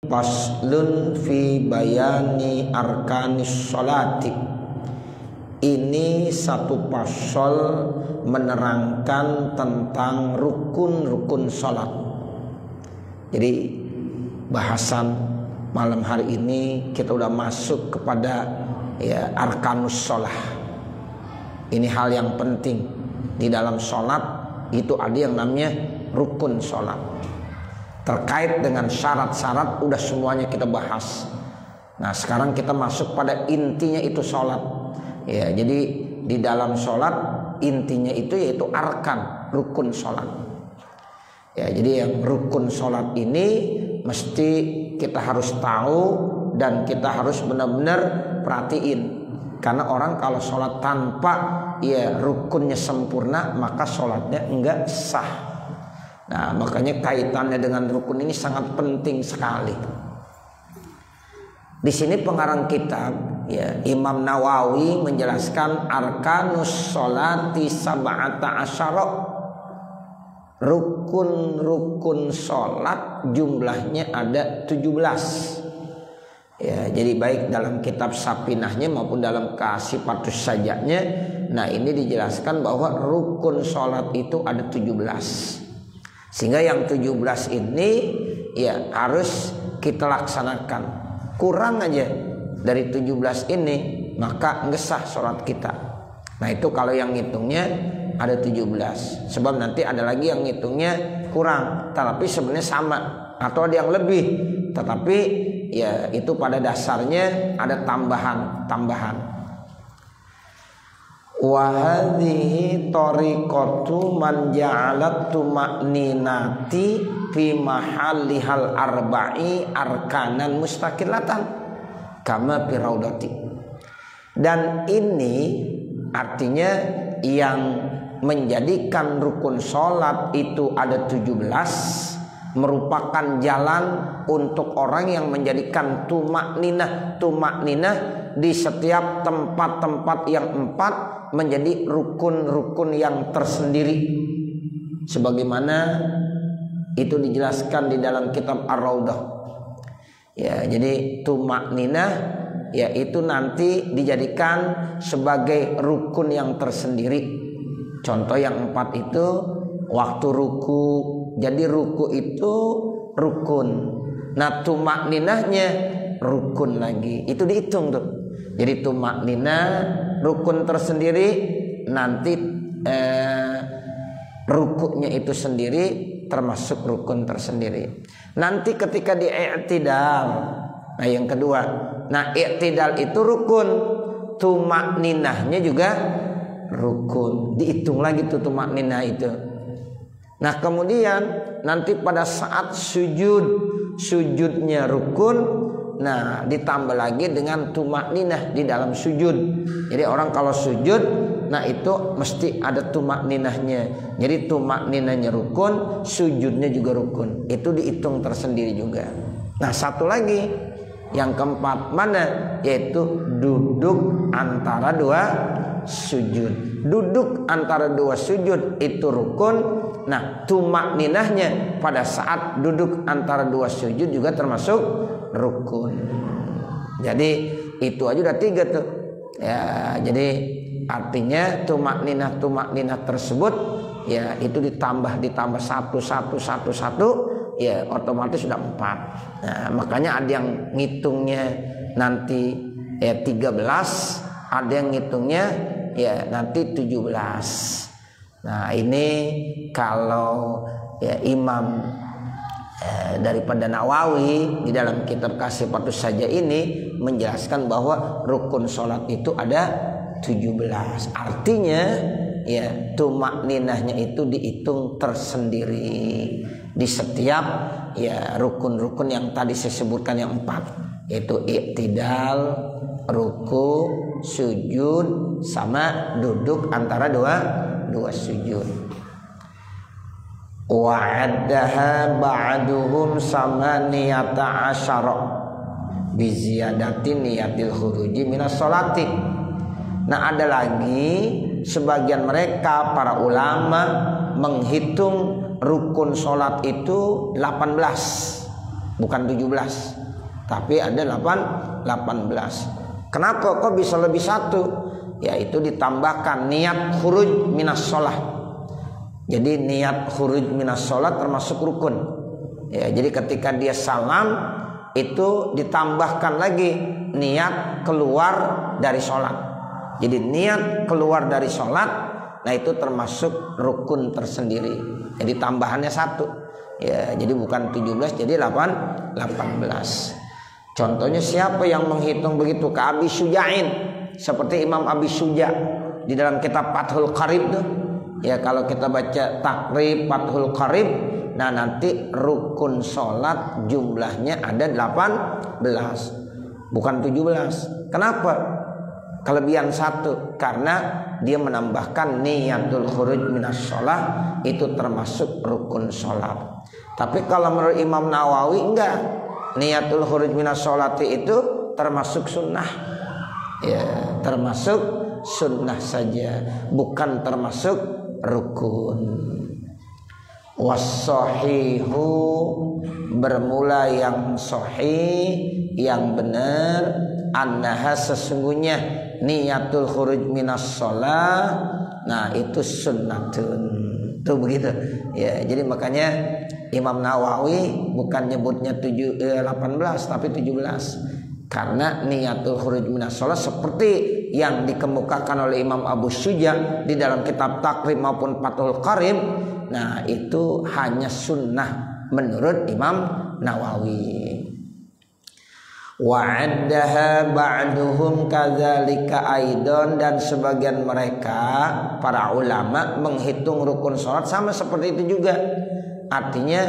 Faslun fi bayani arkanis sholati. Ini satu pasal menerangkan tentang rukun-rukun sholat. Jadi bahasan malam hari ini kita udah masuk kepada arkanus sholat. Ini hal yang penting. Di dalam sholat itu ada yang namanya rukun sholat. Terkait dengan syarat-syarat udah semuanya kita bahas. Nah sekarang kita masuk pada intinya itu sholat. Ya, jadi di dalam sholat intinya itu yaitu arkan, rukun sholat. Ya, jadi yang rukun sholat ini mesti kita harus tahu dan kita harus benar-benar perhatiin. Karena orang kalau sholat tanpa rukunnya sempurna maka sholatnya enggak sah. Nah makanya kaitannya dengan rukun ini sangat penting sekali. Di sini pengarang kitab Imam Nawawi menjelaskan arkanus sholati sab'ata asyara. Rukun-rukun sholat jumlahnya ada 17. Ya, jadi baik dalam kitab Sapinahnya maupun dalam Kasifatus Sajanya. Nah ini dijelaskan bahwa rukun sholat itu ada 17. Sehingga yang 17 ini harus kita laksanakan. Kurang aja dari 17 ini maka ngesah sholat kita. Nah itu kalau yang ngitungnya ada 17. Sebab nanti ada lagi yang ngitungnya kurang, tapi sebenarnya sama atau ada yang lebih. Tetapi itu pada dasarnya ada tambahan. Wa hadhihi tariqatu man ja'alat tuma'ninati fi mahallihal arba'i arkanan mustaqillatan kama fi raudati. Dan ini artinya yang menjadikan rukun sholat itu ada 17 merupakan jalan untuk orang yang menjadikan tumakninah di setiap tempat-tempat yang 4 menjadi rukun-rukun yang tersendiri sebagaimana itu dijelaskan di dalam kitab Ar-Raudah. Jadi tumakninah itu nanti dijadikan sebagai rukun yang tersendiri. Contoh yang 4 itu waktu ruku. Jadi ruku itu rukun. Nah tumakninahnya rukun lagi. Itu dihitung tuh. Jadi tumakninah rukun tersendiri, nanti rukunya itu sendiri termasuk rukun tersendiri. Nanti ketika di i'tidal, nah yang kedua, nah i'tidal itu rukun, tumakninahnya juga rukun, dihitung lagi tuh tumakninah itu. Nah kemudian nanti pada saat sujudnya rukun. Nah ditambah lagi dengan tumakninah di dalam sujud. Jadi orang kalau sujud, nah itu mesti ada tumakninahnya. Jadi tumakninahnya rukun, sujudnya juga rukun. Itu dihitung tersendiri juga. Nah satu lagi yang keempat mana? Yaitu duduk antara dua sujud. Duduk antara dua sujud itu rukun. Nah tumakninahnya pada saat duduk antara dua sujud juga termasuk rukun. Jadi itu aja udah 3 tuh. Jadi artinya tumakninah tersebut itu ditambah satu otomatis sudah 4. Nah, makanya ada yang ngitungnya nanti 13, ada yang ngitungnya nanti 17. Nah, ini kalau Imam daripada Nawawi di dalam kitab Kasifatus Saja ini menjelaskan bahwa rukun sholat itu ada 17. Artinya tumakninahnya itu dihitung tersendiri di setiap rukun-rukun yang tadi saya sebutkan yang 4, yaitu i'tidal, ruku, sujud, sama duduk antara dua sujud. Wa'addaha ba'duhum samaniyata asyara biziyadati niyatil khuruji minas sholati. Nah ada lagi sebagian mereka para ulama menghitung rukun sholat itu 18. bukan 17, tapi ada 18. Kenapa kok bisa lebih satu? Yaitu ditambahkan niat khuruj minas sholat. Jadi niat khuruj minas sholat termasuk rukun. Ya, jadi ketika dia salam itu ditambahkan lagi niat keluar dari sholat. Jadi niat keluar dari sholat, nah itu termasuk rukun tersendiri. Jadi tambahannya 1. Ya, jadi bukan 17 jadi 18. Contohnya siapa yang menghitung begitu? Ka Abi Syuja'in, seperti Imam Abi Syuja' di dalam kitab Fathul Qarib tuh. Ya, kalau kita baca Takrib Fathul Qarib, nah nanti rukun sholat jumlahnya ada 18, bukan 17. Kenapa? Kelebihan 1, karena dia menambahkan niatul khuruj minas sholat, itu termasuk rukun sholat. Tapi kalau menurut Imam Nawawi enggak, niatul khuruj minas sholat itu termasuk sunnah. Ya, termasuk sunnah saja, bukan termasuk rukun. Was-sahihu, bermula yang sahih, yang benar, annaha, sesungguhnya niatul khuruj minas shalah, nah itu sunnatun. Tuh begitu. Ya, jadi makanya Imam Nawawi bukan nyebutnya 18 tapi 17. Karena niatul khuruj minas shalah seperti yang dikemukakan oleh Imam Abu Syuja' di dalam kitab Takrib maupun Fathul Qarib, nah itu hanya sunnah menurut Imam Nawawi. Wa'addaha ba'duhum kadzalika aidan, dan sebagian mereka para ulama menghitung rukun salat sama seperti itu juga. Artinya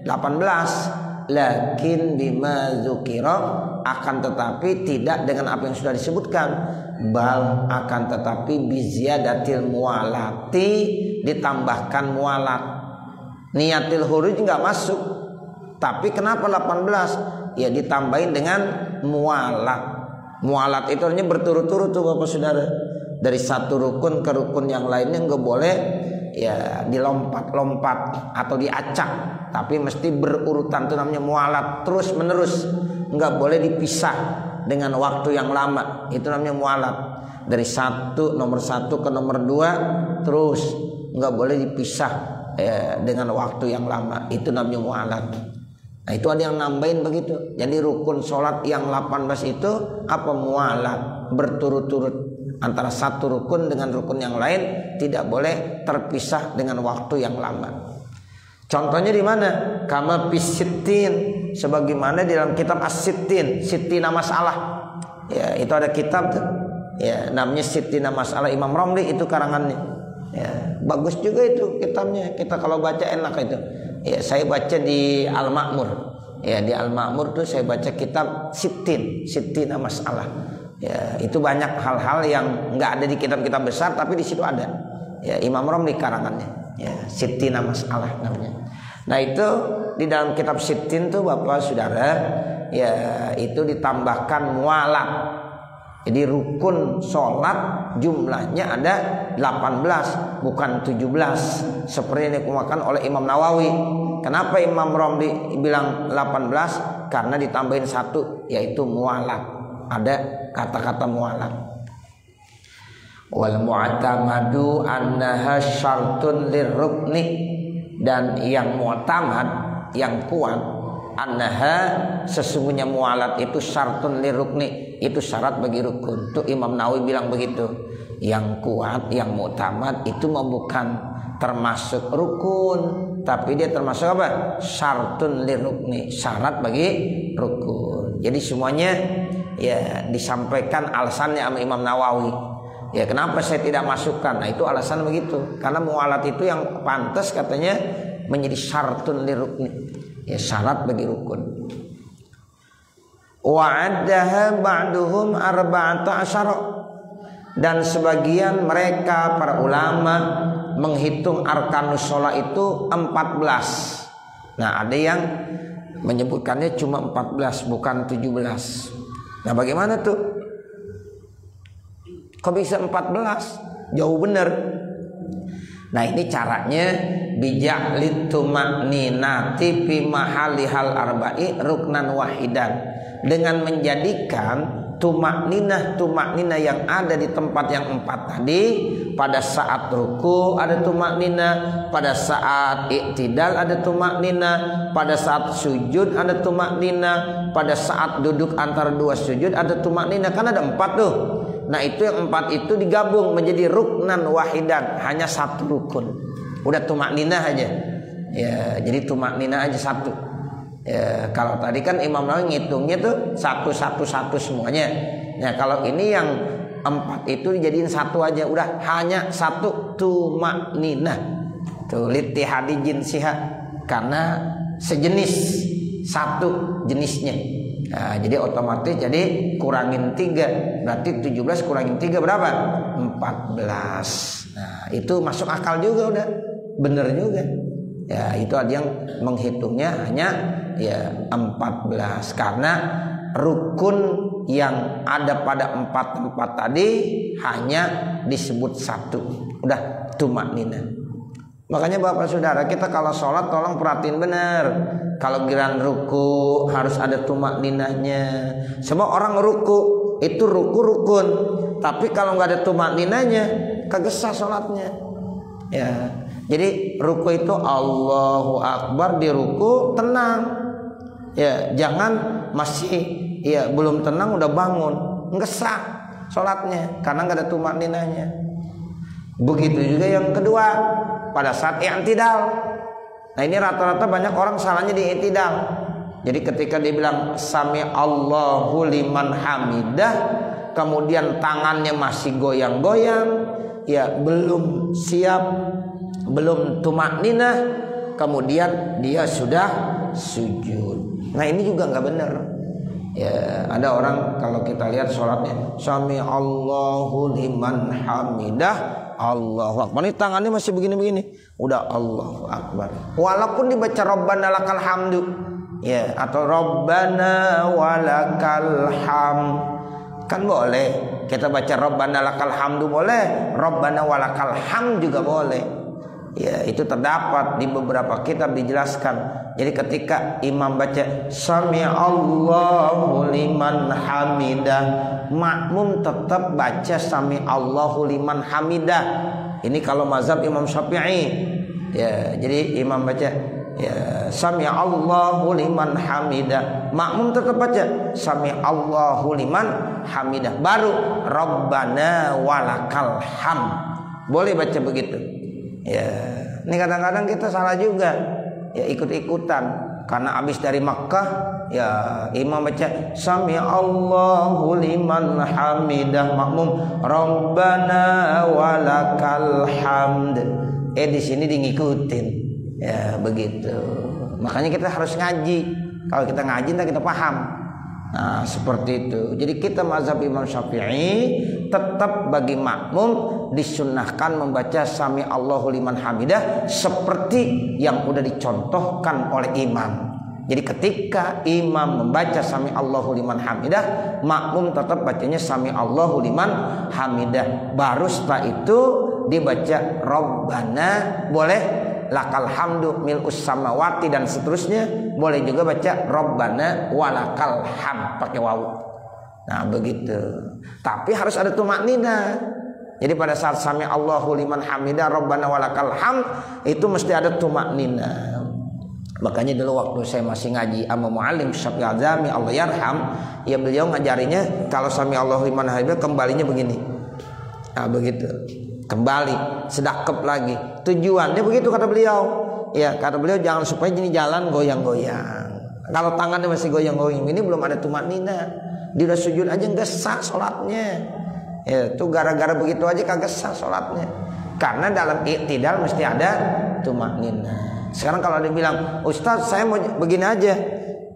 18, lakin bima dzukira, akan tetapi tidak dengan apa yang sudah disebutkan, bal akan tetapi biziyadatil mualati, ditambahkan mualat. Niatil khuruj enggak masuk. Tapi kenapa 18? Ya ditambahin dengan mualat. Mualat itu artinya berturut-turut tuh Bapak Saudara. Dari satu rukun ke rukun yang lainnya enggak boleh ya dilompat-lompat atau diacak, tapi mesti berurutan, itu namanya mualat, terus menerus, enggak boleh dipisah dengan waktu yang lama, itu namanya mualat. Dari nomor satu ke nomor 2 terus, enggak boleh dipisah dengan waktu yang lama, itu namanya mualat. Nah itu ada yang nambahin begitu. Jadi rukun sholat yang 18 itu apa? Mualat, berturut-turut antara satu rukun dengan rukun yang lain, tidak boleh terpisah dengan waktu yang lama. Contohnya di mana? Kama pisittin, sebagaimana di dalam kitab As-Sittin, Sittina Masalah. Ya, itu ada kitab tuh. Ya, namanya Sittina Masalah, Imam Romli itu karangannya. Ya, bagus juga itu kitabnya. Kita kalau baca enak itu. Ya, saya baca di Al-Ma'mur. Ya, di Al-Ma'mur tuh saya baca kitab Sittina Masalah. Ya, itu banyak hal-hal yang enggak ada di kitab-kitab besar, tapi di situ ada. Ya, Imam Romli karangannya. Ya, Sittina Masalah namanya. Nah, itu di dalam kitab Sittin tuh Bapak Saudara, ya itu ditambahkan mualat. Jadi rukun sholat jumlahnya ada 18, bukan 17 seperti yang dikemukakan oleh Imam Nawawi. Kenapa Imam Romli bilang 18? Karena ditambahin 1, yaitu mualat. Ada kata-kata mualat. Wal mu'tamadu annaha syartun lirrukni, dan yang mu'tamad, yang kuat, annaha, sesungguhnya mualat itu syartun lirrukni, itu syarat bagi rukun. Tuh Imam Nawawi bilang begitu. Yang kuat, yang mu'tamad itu bukan termasuk rukun, tapi dia termasuk apa? Syartun lirrukni, syarat bagi rukun. Jadi semuanya ya disampaikan alasannya sama Imam Nawawi. Ya kenapa saya tidak masukkan? Nah itu alasan begitu. Karena mualat itu yang pantas katanya menjadi syartun lirukni, ya syarat bagi rukun. Wa'addaha ba'duhum arba'ata asyara, dan sebagian mereka para ulama menghitung arkanus sholat itu 14. Nah ada yang menyebutkannya cuma 14 bukan 17. Nah bagaimana tuh? Kok bisa 14? Jauh benar. Nah ini caranya bija'lit tuma'ninati fi mahalihal arba'i ruknan wahidan, dengan menjadikan tumakninah yang ada di tempat yang 4 tadi. Pada saat ruku ada tumakninah, pada saat i'tidal ada tumakninah, pada saat sujud ada tumakninah, pada saat duduk antara 2 sujud ada tumakninah. Kan ada 4 tuh. Nah itu yang 4 itu digabung menjadi ruknan wahidan, hanya 1 rukun. Udah tumakninah aja ya, jadi tumakninah aja 1 ya. Kalau tadi kan Imam Nawawi ngitungnya tuh 1 semuanya. Nah kalau ini yang 4 itu dijadiin 1 aja, udah hanya 1 tumakninah. Tuh litihadi jinsiha, karena sejenis 1 jenisnya. Nah, jadi otomatis jadi kurangin 3, berarti 17 kurangin 3 berapa? 14. Nah itu masuk akal juga, udah bener juga. Ya itu ada yang menghitungnya hanya ya 14, karena rukun yang ada pada 4 tempat tadi hanya disebut 1, udah tumakninah. Makanya Bapak Saudara, kita kalau sholat tolong perhatiin benar. Kalau giliran ruku harus ada tumakninahnya. Semua orang ruku itu ruku rukun, tapi kalau nggak ada tumakninahnya kagak sah sholatnya. Ya, jadi ruku itu Allahu Akbar, di ruku tenang. Ya, jangan masih ya belum tenang udah bangun, nggak sah sholatnya karena nggak ada tumakninahnya. Begitu juga yang kedua pada saat i'tidal. Nah ini rata-rata banyak orang salahnya di i'tidal. Jadi ketika dia bilang sami Allahu liman hamidah, kemudian tangannya masih goyang-goyang, ya belum siap, belum tumakninah, kemudian dia sudah sujud. Nah ini juga nggak benar. Ya ada orang kalau kita lihat sholatnya sami Allahu liman hamidah, Allahu Akbar, ini tangannya masih begini-begini, udah Allahu Akbar, walaupun dibaca Rabbana lakal hamdu ya, atau Rabbana walakal hamd kan boleh. Kita baca Rabbana lakal hamdu boleh, Rabbana walakal hamd juga boleh ya. Itu terdapat di beberapa kitab dijelaskan. Jadi ketika imam baca sami Allahu liman hamidah, makmum tetap baca sami Allahu liman hamidah. Ini kalau mazhab Imam Syafi'i ya. Jadi imam baca ya sami Allahu liman hamidah, makmum tetap baca sami Allahu liman hamidah, baru Rabbana walakal hamd. Boleh baca begitu ya. Ini kadang-kadang kita salah juga ya, ikut-ikutan karena habis dari Makkah ya imam baca sami Allahu liman hamidah, makmum Rabbana walakal hamd. Di sini ngikutin ya begitu. Makanya kita harus ngaji. Kalau kita ngaji entah kita paham. Nah seperti itu. Jadi kita mazhab Imam Syafi'i tetap bagi makmum disunnahkan membaca sami Allahu liman hamidah seperti yang udah dicontohkan oleh imam. Jadi ketika imam membaca sami Allahu liman hamidah, makmum tetap bacanya sami Allahu liman hamidah. Baru setelah itu dibaca Rabbana, boleh lakal hamdu mil'us samawati dan seterusnya. Boleh juga baca Rabbana walakal hamd pakai wawu. Nah begitu. Tapi harus ada tumakninah. Jadi pada saat sami Allahu liman hamidah Rabbana walakal hamd itu mesti ada tumakninah. Makanya dulu waktu saya masih ngaji sama muallim Syafi'i Azami Allah yarham, ya beliau ngajarinya kalau sami Allahu liman hamidah kembalinya begini. Nah begitu. Kembali sedakep lagi. Tujuannya begitu kata beliau. Ya kata beliau jangan supaya gini jalan goyang-goyang. Kalau tangannya masih goyang-goyang ini belum ada tumakninah. Dia udah sujud aja nggak sah sholatnya. Ya tuh gara-gara begitu aja kagak sah sholatnya. Karena dalam i'tidal mesti ada tumakninah. Sekarang kalau dia bilang Ustaz saya mau begini aja,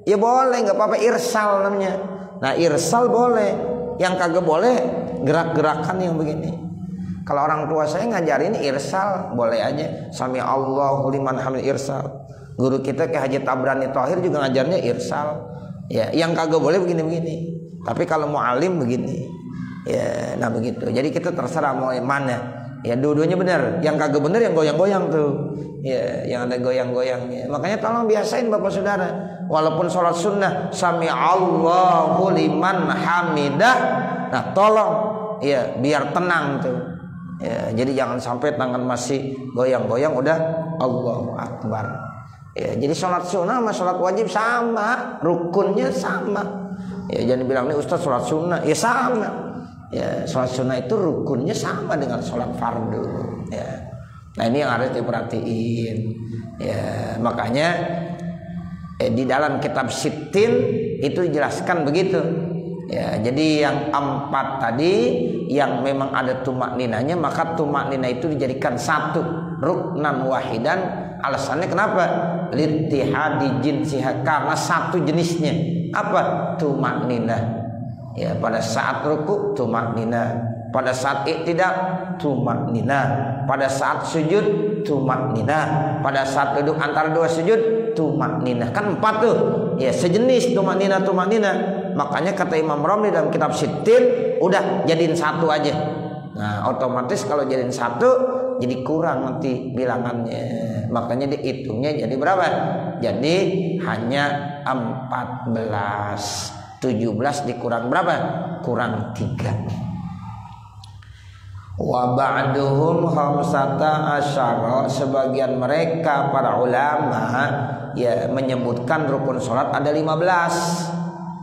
ya boleh, nggak apa-apa, irsal namanya. Nah irsal boleh. Yang kagak boleh gerak-gerakan yang begini. Kalau orang tua saya ngajarin irsal boleh aja. Sami Allahu liman hamid irsal. Guru kita ke Haji Tabrani Thohir juga ngajarnya irsal. Ya, yang kagak boleh begini-begini. Tapi kalau mau alim begini. Ya, nah begitu. Jadi kita terserah mau yang mana. Ya dua-duanya benar. Yang kagak benar yang goyang-goyang tuh. Ya, yang ada goyang-goyangnya. Makanya tolong biasain Bapak Saudara. Walaupun sholat sunnah, sami Allahu liman hamidah. Nah, tolong ya biar tenang tuh. Ya, jadi jangan sampai tangan masih goyang-goyang udah Allahu Akbar. Ya, jadi sholat sunnah sama sholat wajib sama, rukunnya sama. Ya, jangan bilang nih Ustaz sholat sunnah, ya sama. Ya, sholat sunnah itu rukunnya sama dengan sholat fardu. Ya, nah ini yang harus diperhatiin. Ya, makanya di dalam kitab Sittin itu dijelaskan begitu. Ya, jadi yang 4 tadi yang memang ada tumak ninanya, maka tumak nina itu dijadikan satu ruknan wahidan. Alasannya kenapa? Littihadi jinsiha, karena satu jenisnya. Apa? Tumak nina. Ya, pada saat ruku tumak nina, pada saat iktidal tumak nina, pada saat sujud tumak nina, pada saat duduk antara dua sujud tumak nina. Kan 4 tuh. Ya, sejenis tumak nina. Makanya kata Imam Romli dalam kitab Sittin, udah jadiin satu aja. Nah, otomatis kalau jadiin satu jadi kurang nanti bilangannya. Makanya dihitungnya jadi berapa? Jadi hanya 14. 17 dikurang berapa? Kurang 3. Wa ba'duhum khamsata asyara, sebagian mereka para ulama ya menyebutkan rukun salat ada 15.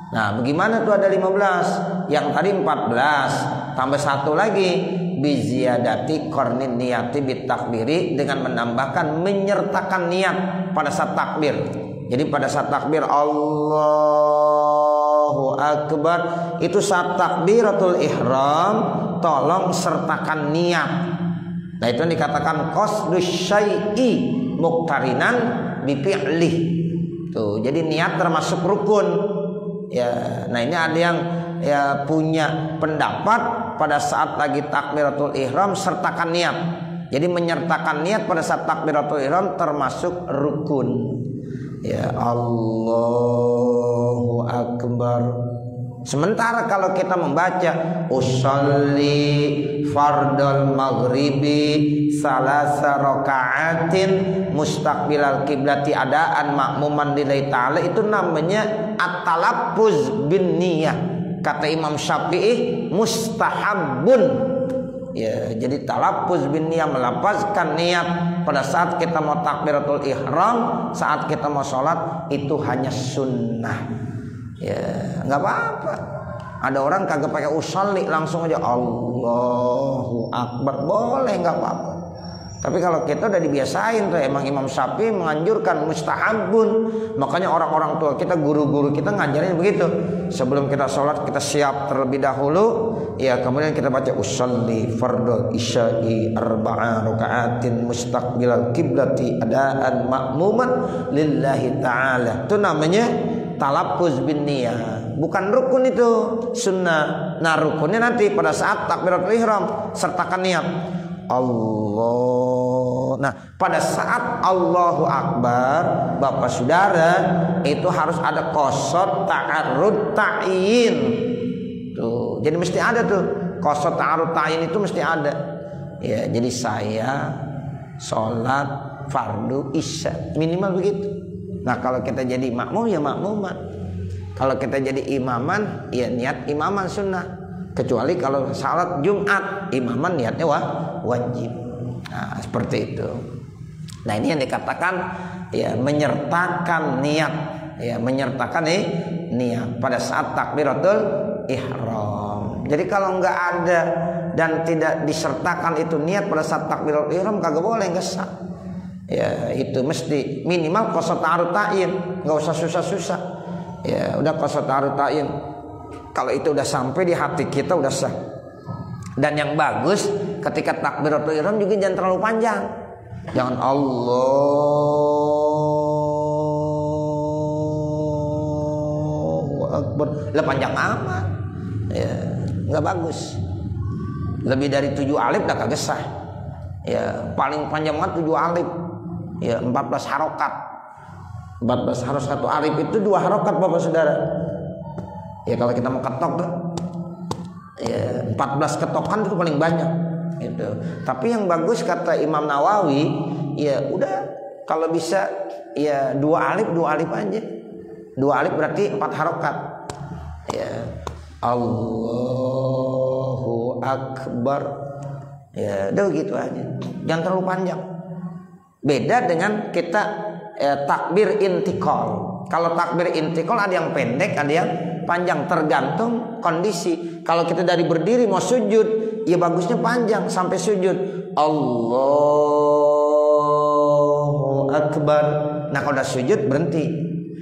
Nah, bagaimana tuh ada 15? Yang tadi 14 tambah 1 lagi biziyadati qarnin niyati bitakbiri, dengan menambahkan menyertakan niat pada saat takbir. Jadi pada saat takbir Allahu Akbar itu saat takbiratul ihram tolong sertakan niat. Nah, itu yang dikatakan qasdus syai'i muqtarinan bi fi'lih. Tuh, jadi niat termasuk rukun. Ya, nah ini ada yang ya punya pendapat pada saat lagi takbiratul ihram sertakan niat. Jadi menyertakan niat pada saat takbiratul ihram termasuk rukun. Ya, Allahu Akbar. Sementara kalau kita membaca usolli fardal maghribi salasa raka'atin mustaqbilal kiblati adaan makmuman lillahi ta'ala, itu namanya at-talaffuz bin niyah. Kata Imam Syafi'i mustahabun. Ya, jadi talaffuz bin niyah, melafazkan niat pada saat kita mau takbiratul ihram, saat kita mau sholat itu hanya sunnah. Ya, nggak apa-apa. Ada orang kagak pakai usolli, langsung aja Allahu Akbar, boleh, nggak apa-apa. Tapi kalau kita udah dibiasain tuh, emang Imam Syafi'i menganjurkan mustahabun. Makanya orang-orang tua kita, guru-guru kita ngajarin begitu. Sebelum kita sholat kita siap terlebih dahulu. Ya, kemudian kita baca usolli fardhu isya'i arba'a raka'atin mustaqbilal kiblati adaan makmuman lillahi ta'ala. Itu namanya talaffuz bin niyah. Bukan rukun, itu sunnah. Nah, rukunnya nanti pada saat takbiratul ihram sertakan niat Allah. Nah, pada saat Allahu Akbar, Bapak Saudara, itu harus ada qasad ta'arrud ta'yin. Tuh, jadi mesti ada tuh qasad ta'arrud ta'yin, itu mesti ada. Ya, jadi saya sholat fardu isya minimal begitu. Nah, kalau kita jadi makmum ya makmuman. Kalau kita jadi imaman ya niat imaman sunnah. Kecuali kalau salat Jumat imaman niatnya wajib. Nah, seperti itu. Nah, ini yang dikatakan ya menyertakan niat, ya menyertakan niat pada saat takbiratul ihram. Jadi kalau nggak ada dan tidak disertakan itu niat pada saat takbiratul ihram kagak boleh, nggak sah. Ya, itu mesti minimal qasad ta'arrud ta'yin, nggak usah susah-susah. Ya, udah qasad ta'arrud ta'yin. Kalau itu udah sampai di hati kita udah sah. Dan yang bagus ketika takbiratul ihram juga jangan terlalu panjang. Jangan Allahu Akbar lah panjang amat. Ya, nggak bagus. Lebih dari 7 alif dah kagak sah. Ya, paling panjang banget 7 alif. Ya, 14 harokat. 14 harokat, 1 alif itu 2 harokat Bapak Saudara. Ya, kalau kita mau ketok tuh ya 14 ketokan itu paling banyak. gitu. Tapi yang bagus kata Imam Nawawi, ya udah kalau bisa ya 2 alif aja. 2 alif berarti 4 harokat. Ya Allahu Akbar. Ya udah gitu aja. Jangan terlalu panjang. Beda dengan kita takbir intikal. Kalau takbir intikal ada yang pendek, ada yang panjang, tergantung kondisi. Kalau kita dari berdiri mau sujud, ya bagusnya panjang sampai sujud. Allahu Akbar. Nah kalau udah sujud berhenti.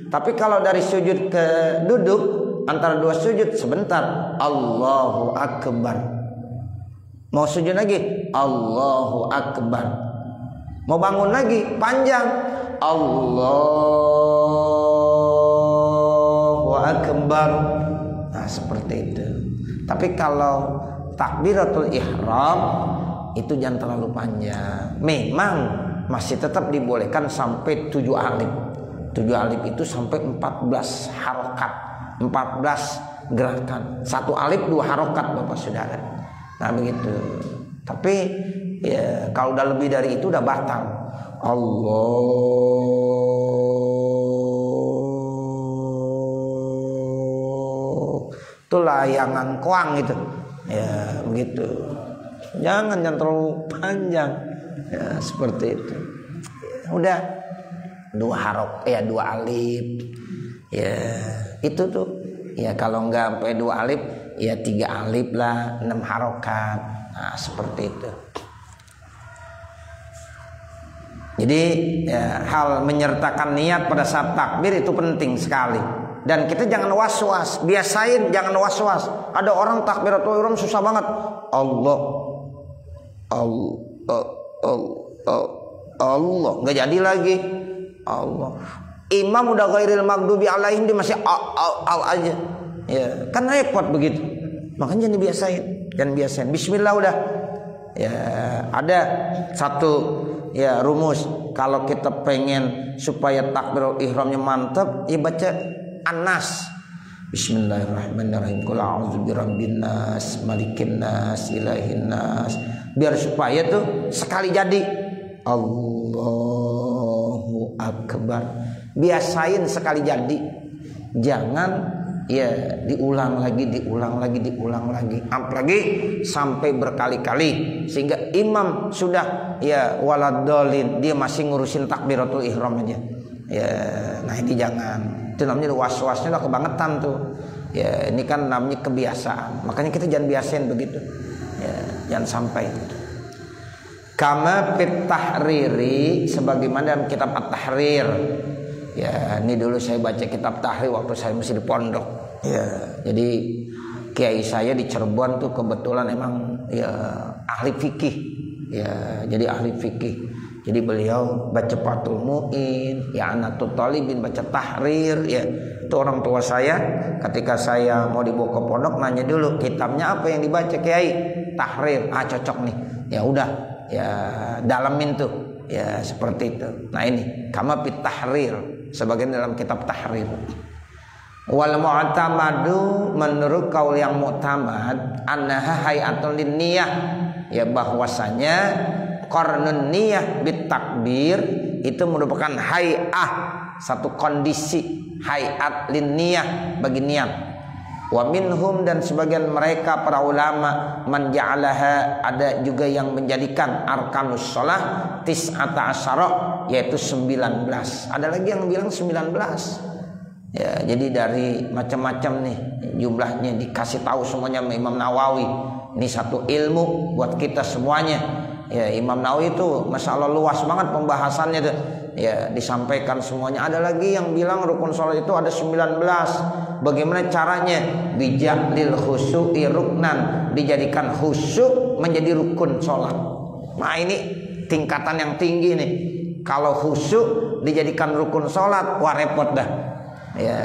Tapi kalau dari sujud ke duduk, antara 2 sujud sebentar. Allahu Akbar. Mau sujud lagi, Allahu Akbar. Mau bangun lagi, panjang. Allahu Akbar. Nah seperti itu. Tapi kalau takbiratul ihram itu jangan terlalu panjang. Memang masih tetap dibolehkan sampai 7 alif. 7 alif itu sampai 14 harokat, 14 gerakan. 1 alif 2 harokat Bapak Saudara. Nah begitu. Tapi ya kalau udah lebih dari itu udah batal. Allah itu layangan kuang gitu. Ya begitu. Jangan terlalu panjang. Ya seperti itu. Udah 2 alif. Ya itu tuh. Ya kalau enggak sampai 2 alif, ya 3 alif lah, 6 harokat. Nah seperti itu. Jadi ya, hal menyertakan niat pada saat takbir itu penting sekali. Dan kita jangan was-was, biasain jangan was-was. Ada orang takbiratul ihram susah banget. Allah, nggak jadi lagi. Allah. Imam udah ghairil maghdubi alaihim, dia masih al aja. Ya, kan repot begitu. Makanya jangan biasain. Bismillah udah. Ya, ada satu ya rumus kalau kita pengen supaya takbirul ihramnya mantap, ya baca An-Nas. Bismillahirrahmanirrahim. Qul a'udzu birabbin nas, malikin nas, ilahin nas. Biar supaya tuh sekali jadi. Allahu Akbar. Biasain sekali jadi. Jangan ya diulang lagi. Apalagi sampai berkali-kali sehingga imam sudah ya waladolin, dia masih ngurusin takbiratul ihram aja. Ya, nah ini jangan. Itu namanya was-wasnya udah kebangetan tuh. Ya, ini kan namanya kebiasaan. Makanya kita jangan biasain begitu. Ya, jangan sampai. Kama fit tahriri, sebagaimana dalam kitab At-Tahrir. Ya, ini dulu saya baca kitab tahrir waktu saya masih di pondok. Ya, jadi kiai saya di Cirebon tuh kebetulan emang ya ahli fikih. Ya, jadi ahli fikih. Jadi beliau baca Fathul Mu'in, ya Anatul Talibin baca tahrir. Ya, itu orang tua saya ketika saya mau dibawa ke pondok nanya dulu kitabnya apa yang dibaca kiai. Tahrir. Ah cocok nih. Ya udah, ya dalamin tuh. Ya seperti itu. Nah ini kama fit tahrir, sebagian dalam kitab tahrir. Wal mu'tamadu, menurut kaul yang mu'tamad, annaha hay'atun linniyah, ya bahwasanya qarnun niyah bit takbir itu merupakan hay'ah, satu kondisi hay'at linniyah bagi niat. Wa minhum, dan sebagian mereka para ulama, man ja'alaha, ada juga yang menjadikan arkanus shalah tis'ata asyara, yaitu 19. Ada lagi yang bilang 19. Ya, jadi dari macam-macam nih jumlahnya, dikasih tahu semuanya sama Imam Nawawi. Ini satu ilmu buat kita semuanya. Ya, Imam Nawawi itu masalah luas banget pembahasannya tuh. Ya, disampaikan semuanya. Ada lagi yang bilang rukun sholat itu ada 19. Bagaimana caranya? Bijaklil khusyu'i ruknan, dijadikan khusyuk menjadi rukun sholat. Nah ini tingkatan yang tinggi nih. Kalau khusyuk dijadikan rukun sholat, wah repot dah. Ya,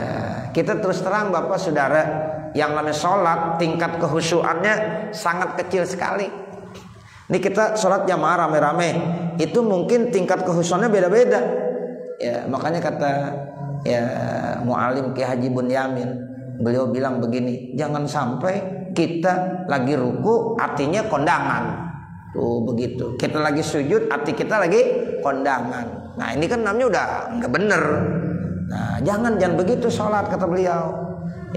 kita terus terang Bapak Saudara, yang namanya sholat tingkat kehusyuannya sangat kecil sekali. Ini kita sholat jamaah rame-rame, itu mungkin tingkat kehusyuannya beda-beda. Ya, makanya kata ya Mu'alim Ki Haji Bunyamin, beliau bilang begini, jangan sampai kita lagi ruku artinya kondangan. Tuh begitu. Kita lagi sujud, hati kita lagi kondangan. Nah ini kan namanya udah nggak bener. Nah jangan begitu sholat kata beliau.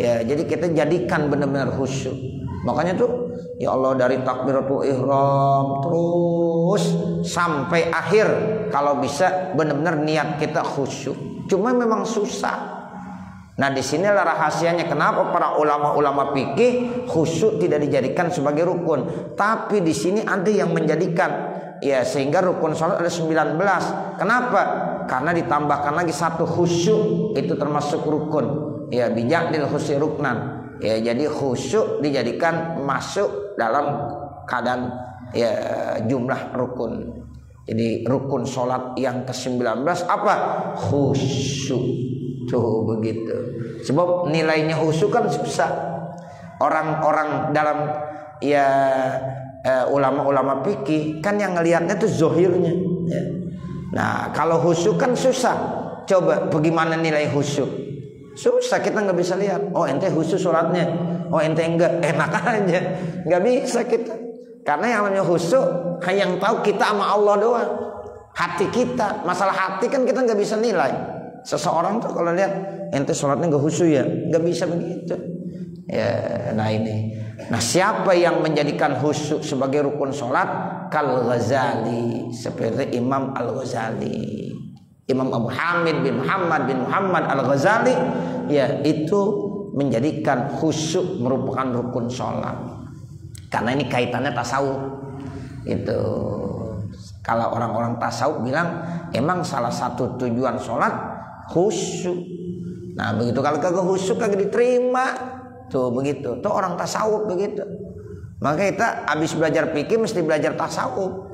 Ya jadi kita jadikan benar-benar khusyuk. Makanya tuh ya Allah dari takbiratul ihram terus sampai akhir kalau bisa benar-benar niat kita khusyuk. Cuma memang susah. Nah disinilah rahasianya kenapa para ulama-ulama fikih khusyuk tidak dijadikan sebagai rukun, tapi di sini ada yang menjadikan, ya sehingga rukun sholat ada 19. Kenapa? Karena ditambahkan lagi satu khusyuk itu termasuk rukun. Ya bijak dil khusyuk ruknan. Ya jadi khusyuk dijadikan masuk dalam keadaan ya jumlah rukun. Jadi rukun sholat yang ke-19 apa? Khusyuk. Tuh begitu. Sebab nilainya khusyuk kan susah. Orang-orang dalam ya ulama-ulama fikih kan yang ngelihatnya tuh zohirnya. Ya. Nah kalau khusyuk kan susah. Coba bagaimana nilai khusyuk? Susah, kita nggak bisa lihat. Oh ente khusyuk sholatnya. Oh ente enggak, enak aja. Nggak bisa kita. Karena yang namanya khusyuk hanya yang tahu kita sama Allah doang. Hati kita, masalah hati kan kita nggak bisa nilai. Seseorang tuh kalau lihat ente sholatnya gak khusyuk ya, nggak bisa begitu. Ya, nah ini. Nah siapa yang menjadikan khusyuk sebagai rukun sholat? Kal Ghazali, seperti Imam Al Ghazali, Imam Abu Hamid bin Muhammad Al Ghazali, ya itu menjadikan khusyuk merupakan rukun sholat. Karena ini kaitannya tasawuf. Itu kalau orang-orang tasawuf bilang emang salah satu tujuan sholat khusyuk. Nah begitu, kalau kagak khusyuk kagak diterima. Tuh begitu. Tuh orang tasawuf begitu. Maka kita habis belajar fikih mesti belajar tasawuf.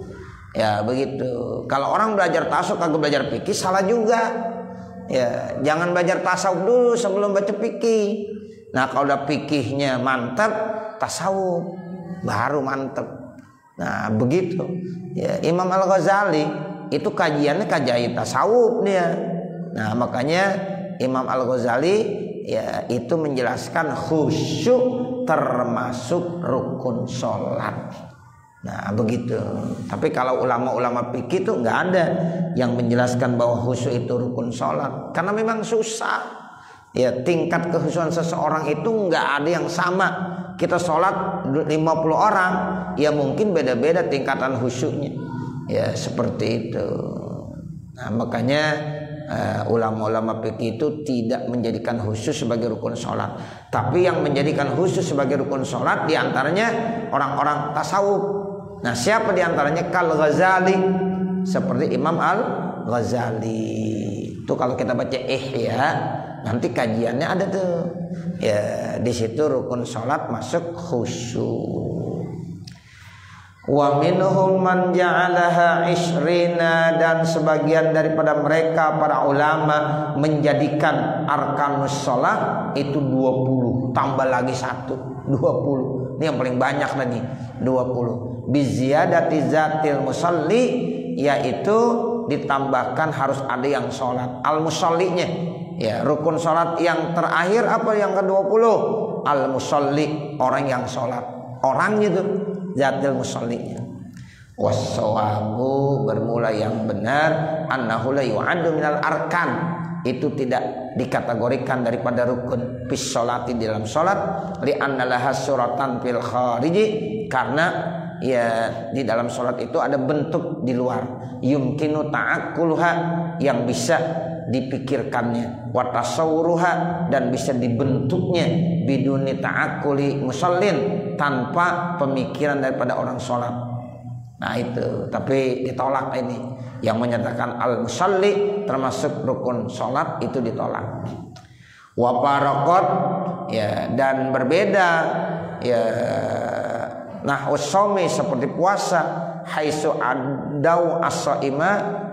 Ya begitu. Kalau orang belajar tasawuf kagak belajar fikih salah juga. Ya jangan belajar tasawuf dulu sebelum baca fikih. Nah kalau udah fikihnya mantap, tasawuf baru mantap. Nah begitu. Ya Imam Al Ghazali itu kajiannya kajian tasawuf dia. Nah makanya Imam Al Ghazali ya itu menjelaskan khusyuk termasuk rukun sholat. Nah begitu. Tapi kalau ulama-ulama fikih itu nggak ada yang menjelaskan bahwa khusyuk itu rukun sholat. Karena memang susah. Ya tingkat kekhusyukan seseorang itu nggak ada yang sama. Kita sholat 50 orang, ya mungkin beda-beda tingkatan khusyuknya. Ya seperti itu. Nah makanya ulama-ulama fikih itu tidak menjadikan khusyuk sebagai rukun sholat. Tapi yang menjadikan khusyuk sebagai rukun sholat diantaranya orang-orang tasawuf. Nah siapa diantaranya? Kal Ghazali, seperti Imam Al Ghazali. Itu kalau kita baca Ihya nanti kajiannya ada tuh. Ya di situ rukun sholat masuk khusyuk. Wa minhum man ja'alaha 20, dan sebagian daripada mereka para ulama menjadikan arkanus sholat itu 20, tambah lagi 1, 20. Ini yang paling banyak tadi 20. Biziyadati zatil musalli, yaitu ditambahkan harus ada yang sholat. Al musallinya, ya rukun sholat yang terakhir apa yang ke-20? Al musalli, orang yang sholat. Orangnya tuh zatil musallinya. Wassawabu, bermula yang benar, annahu la yu'addu minal arkan, itu tidak dikategorikan daripada rukun fis sholati, di dalam sholat, li anna laha suratan fil khariji, karena ya di dalam sholat itu ada bentuk di luar, yumkinu ta'akkuluha, yang bisa dipikirkannya, wa tasawwuruha, dan bisa dibentuknya, biduni ta'akkuli musallin, tanpa pemikiran daripada orang sholat. Nah itu, tapi ditolak ini. Yang menyatakan al-musalli termasuk rukun sholat itu ditolak. Wa faraqat, ya, dan berbeda ya nahwu shaumi, seperti puasa, haitsu adau as-shaima,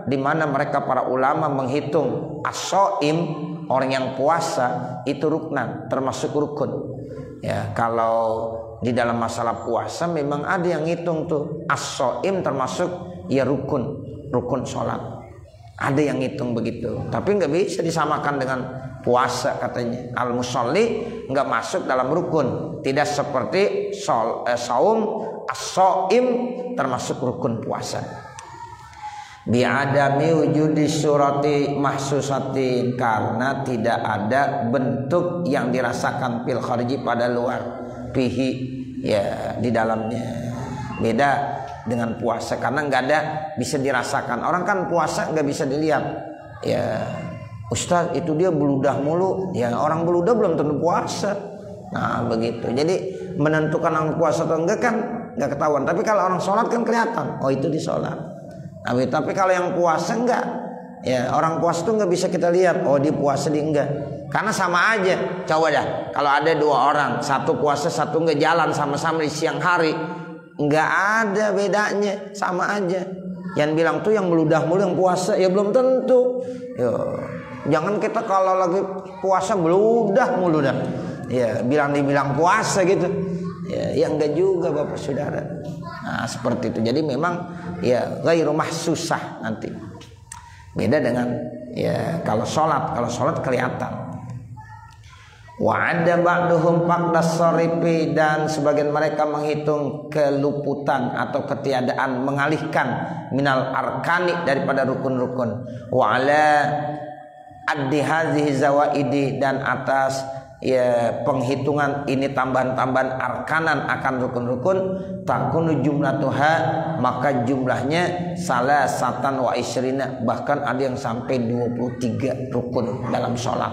di mana mereka para ulama menghitung as-shaim, orang yang puasa itu ruknan, termasuk rukun. Ya, kalau di dalam masalah puasa memang ada yang ngitung tuh as-shaim termasuk ya rukun sholat. Ada yang ngitung begitu, tapi nggak bisa disamakan dengan puasa katanya. Al-musalli nggak masuk dalam rukun, tidak seperti saum as-shaim termasuk rukun puasa. Bi'adami wujudi surati mahsusatin, karena tidak ada bentuk yang dirasakan fil khariji pada luar, fihi ya di dalamnya. Beda dengan puasa karena nggak ada bisa dirasakan. Orang kan puasa nggak bisa dilihat. Ya Ustaz itu dia beludah mulu. Ya orang beludah belum tentu puasa. Nah begitu. Jadi menentukan orang puasa atau enggak kan nggak ketahuan. Tapi kalau orang sholat kan kelihatan. Oh itu di sholat. Tapi kalau yang puasa enggak, ya orang puasa tuh nggak bisa kita lihat. Oh di puasa di enggak, karena sama aja. Coba dah, kalau ada dua orang, satu puasa satu enggak, jalan sama-sama di siang hari, nggak ada bedanya, sama aja. Yang bilang tuh yang meludah mulu yang puasa, ya belum tentu. Yo, jangan kita kalau lagi puasa meludah mulu dah, ya dibilang puasa gitu. Ya enggak juga Bapak Saudara. Nah seperti itu. Jadi memang ya ghairu mahsusah nanti. Beda dengan ya kalau sholat kelihatan. Wa ada ba'duhum faqdas sarifi, dan sebagian mereka menghitung keluputan atau ketiadaan, mengalihkan minal arkani daripada rukun-rukun. Wa ala addi hadhihi zawaidi, dan atas ya penghitungan ini tambahan-tambahan arkanan akan rukun-rukun, takunu jumlatuha, maka jumlahnya salasatan wa isrina, bahkan ada yang sampai 23 rukun dalam sholat.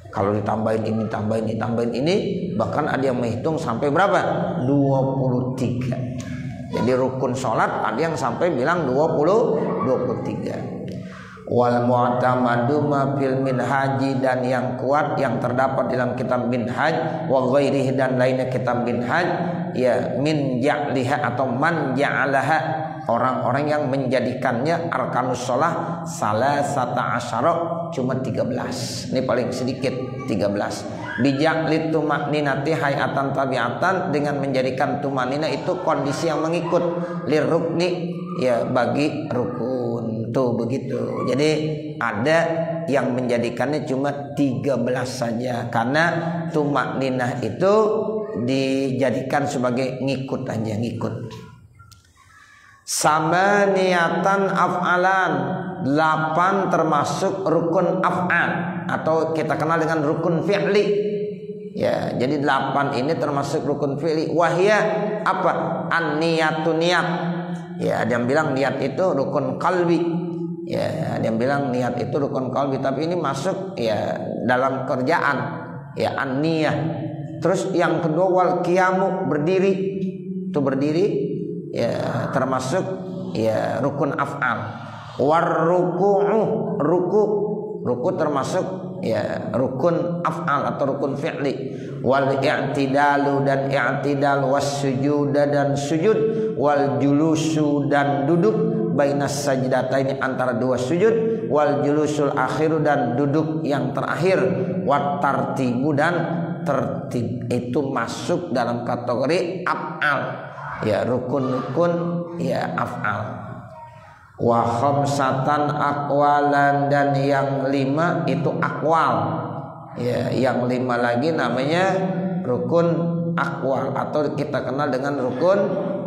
Kalau ditambahin ini, tambahin ini, bahkan ada yang menghitung sampai berapa? 23. Jadi rukun sholat ada yang sampai bilang 23. Wal mu'tamadu ma fil minhaji, dan yang kuat yang terdapat dalam kitab minhaj wa ghairihi, dan lainnya kitab minhaj, ya min ja'liha atau man ja'alaha, orang-orang yang menjadikannya arkanus shalah salasata asyara, cuma 13. Ini paling sedikit 13. Bija'lit tumakninati hayatan tabi'atan, dengan menjadikan tumanina itu kondisi yang mengikut lirrukni, ya bagi rukun. Tuh begitu. Jadi ada yang menjadikannya cuma 13 saja, karena tumakninah itu dijadikan sebagai ngikut aja, ngikut. Sama niatan af'alan, 8 termasuk rukun af'al atau kita kenal dengan rukun fi'li. Ya, jadi 8 ini termasuk rukun fi'li. Wahya apa? An-niyatu, niat. Ya, ada yang bilang niat itu rukun qalbi. Ya, ada yang bilang niat itu rukun qalbi, tapi ini masuk ya dalam kerjaan. Ya, an-niyah. Terus yang kedua wal qiyamu, berdiri. Itu berdiri ya termasuk ya rukun af'al. War ruku'u, ruku termasuk ya rukun af'al atau rukun fi'li. Wal i'tidalu, dan i'tidal, was sujud dan sujud, wal julusu, dan duduk, bainas sajdataini, antara dua sujud, wal julusul akhiru, dan duduk yang terakhir, wat tartibu, dan tertib. Itu masuk dalam kategori af'al, ya rukun-rukun ya af'al. Wa khamsatan aqwalan, dan yang 5 itu aqwal. Ya, yang 5 lagi namanya rukun aqwal atau kita kenal dengan rukun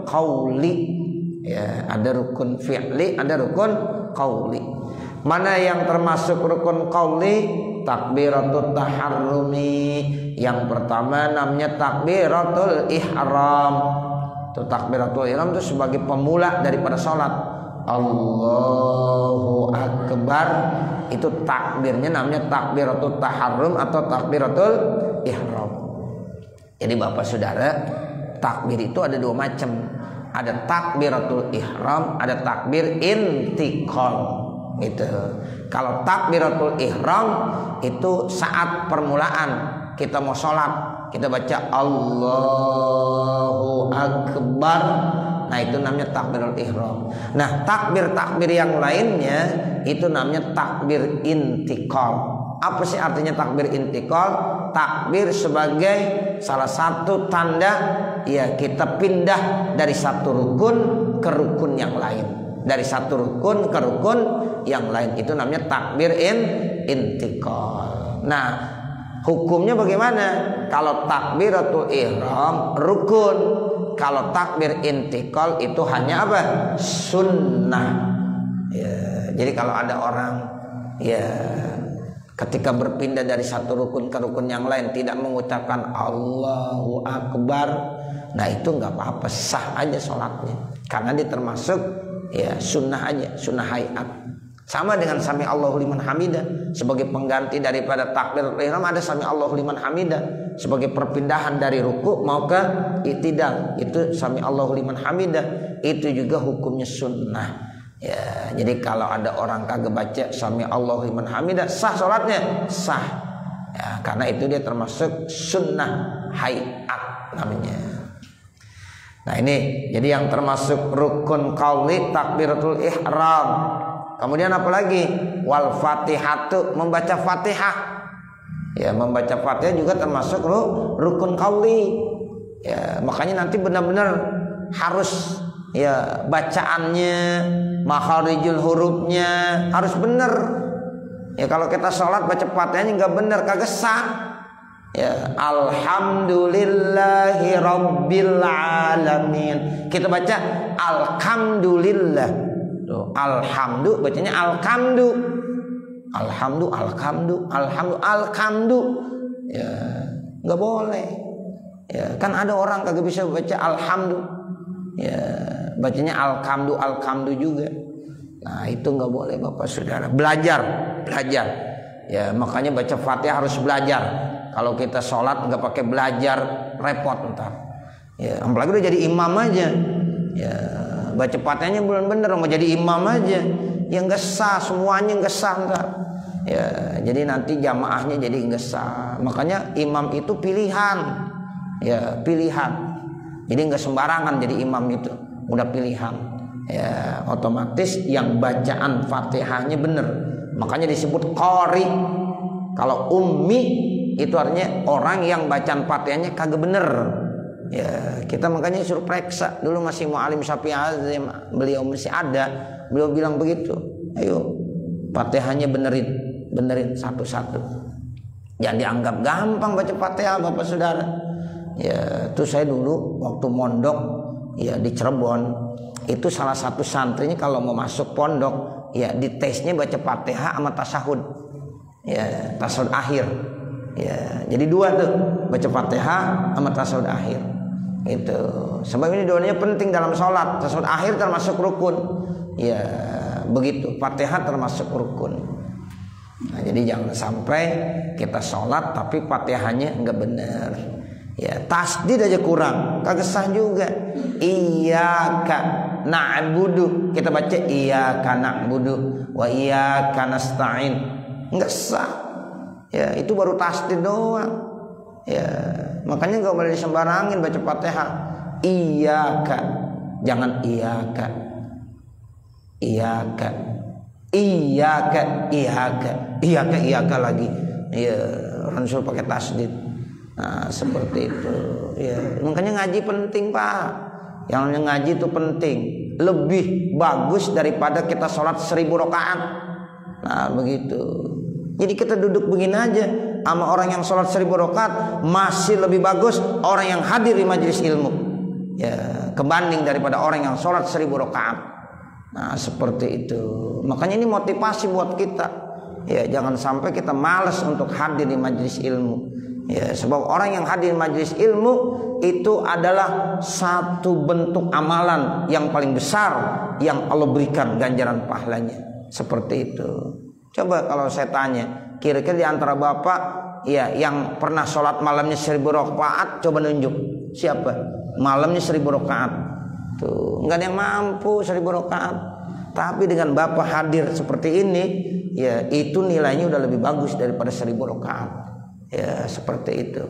qauli. Ya, ada rukun fi'li, ada rukun qauli. Mana yang termasuk rukun qauli? Takbiratul taharrumi. Yang pertama namanya takbiratul ihram. Itu takbiratul ihram itu sebagai pemula daripada sholat. Allahu Akbar, itu takbirnya namanya takbiratul taharrum atau takbiratul ihram. Jadi Bapak Saudara, takbir itu ada 2 macam. Ada takbiratul ihram, ada takbir intiqal. Gitu. Kalau takbiratul ihram itu saat permulaan kita mau sholat, kita baca Allahu Akbar. Nah itu namanya takbirul ihram. Nah takbir-takbir yang lainnya itu namanya takbir intiqal. Apa sih artinya takbir intiqal? Takbir sebagai salah satu tanda ya kita pindah dari satu rukun ke rukun yang lain. Dari satu rukun ke rukun yang lain, itu namanya takbir intiqal. Nah hukumnya bagaimana? Kalau takbiratul ihram rukun, kalau takbir intikal itu hanya apa? Sunnah. Ya, jadi kalau ada orang ya ketika berpindah dari satu rukun ke rukun yang lain tidak mengucapkan Allahu Akbar, nah itu nggak apa-apa, sah aja sholatnya karena dia termasuk ya sunnah aja, sunnah hayat. Sama dengan sami Allahu liman hamidah sebagai pengganti daripada takbir ihram, ada sami Allahu liman hamidah sebagai perpindahan dari ruku mau ke i'tidal, itu sami Allahu liman hamidah, itu juga hukumnya sunnah. Ya, jadi kalau ada orang kagak baca sami Allahu liman hamidah, sah sholatnya, sah. Ya, karena itu dia termasuk sunnah hayat namanya. Nah ini jadi yang termasuk rukun qauli takbiratul ihram. Kemudian apa lagi? Wal fatihatu, membaca fatihah. Ya, membaca fatihah juga termasuk rukun qauli. Ya, makanya nanti benar-benar harus ya bacaannya, makharijul hurufnya harus benar. Ya kalau kita sholat baca fatihahnya nggak benar kagak sah. Ya, alhamdulillahi rabbil alamin. Kita baca alhamdulillah. Tuh, alhamdu bacanya alhamdu. Alhamdu, alhamdu, alhamdu, alhamdu. Ya, nggak boleh. Ya, kan ada orang kagak bisa baca alhamdu. Ya, bacanya alhamdu, alhamdu juga. Nah, itu nggak boleh Bapak Saudara. Belajar. Ya, makanya baca Fatihah harus belajar. Kalau kita sholat nggak pakai belajar, repot ntar. Ya, apalagi udah jadi imam aja. Ya, baca Fatihahnya belum bener, mau jadi imam aja. Ya nggak sah, semuanya nggak sah ntar. Ya, jadi nanti jamaahnya jadi nggak sah. Makanya imam itu pilihan. Ya, pilihan. Jadi nggak sembarangan jadi imam itu, udah pilihan. Ya, otomatis yang bacaan Fatihahnya bener. Makanya disebut qari. Kalau ummi itu artinya orang yang bacaan Fatihahnya kagak bener. Ya, kita makanya suruh periksa. Dulu masih Mu'alim Syafi'i Azim, beliau masih ada. Beliau bilang begitu. Ayo, Fatihahnya benerin satu-satu. Jangan dianggap gampang baca Fatihah Bapak Saudara. Ya, itu saya dulu waktu mondok ya di Cirebon, itu salah satu santrinya kalau mau masuk pondok ya ditesnya baca Fatihah sama tasahud. Ya, tasahud akhir. Ya, jadi dua tuh, baca Fatihah sama tasahud akhir. Itu. Sebab ini doanya penting dalam sholat. Tasahud akhir termasuk rukun. Ya, begitu. Fatihah termasuk rukun. Nah, jadi jangan sampai kita sholat tapi Fatihahnya enggak benar. Ya, tasdid aja kurang, kagak sah juga. Iyyaka na'budu, kita baca iyyaka na'budu wa iyyaka nasta'in, enggak sah. Ya, itu baru tasdid doang. Ya, makanya enggak boleh disembarangin baca Fatihah. Iyyaka, jangan iyyaka. Iyyaka. Iyyaka, iyyaka. Iyyaka, iyyaka lagi. Ya, Rasul pakai tasdid. Nah, seperti itu. Ya, makanya ngaji penting, Pak. Yang ngaji itu penting, lebih bagus daripada kita sholat 1000 rakaat. Nah, begitu. Jadi kita duduk begini aja sama orang yang sholat 1000 rakaat masih lebih bagus orang yang hadir di majelis ilmu. Ya, kebanding daripada orang yang sholat 1000 rakaat. Nah, seperti itu. Makanya ini motivasi buat kita. Ya, jangan sampai kita malas untuk hadir di majelis ilmu. Ya, sebab orang yang hadir majelis ilmu itu adalah satu bentuk amalan yang paling besar yang Allah berikan ganjaran pahalanya. Seperti itu. Coba kalau saya tanya, kira-kira di antara Bapak ya yang pernah sholat malamnya 1000 rakaat, coba nunjuk siapa? Malamnya 1000 rakaat. Tuh, enggak ada yang mampu 1000 rakaat. Tapi dengan Bapak hadir seperti ini, ya itu nilainya udah lebih bagus daripada 1000 rakaat. Ya, seperti itu.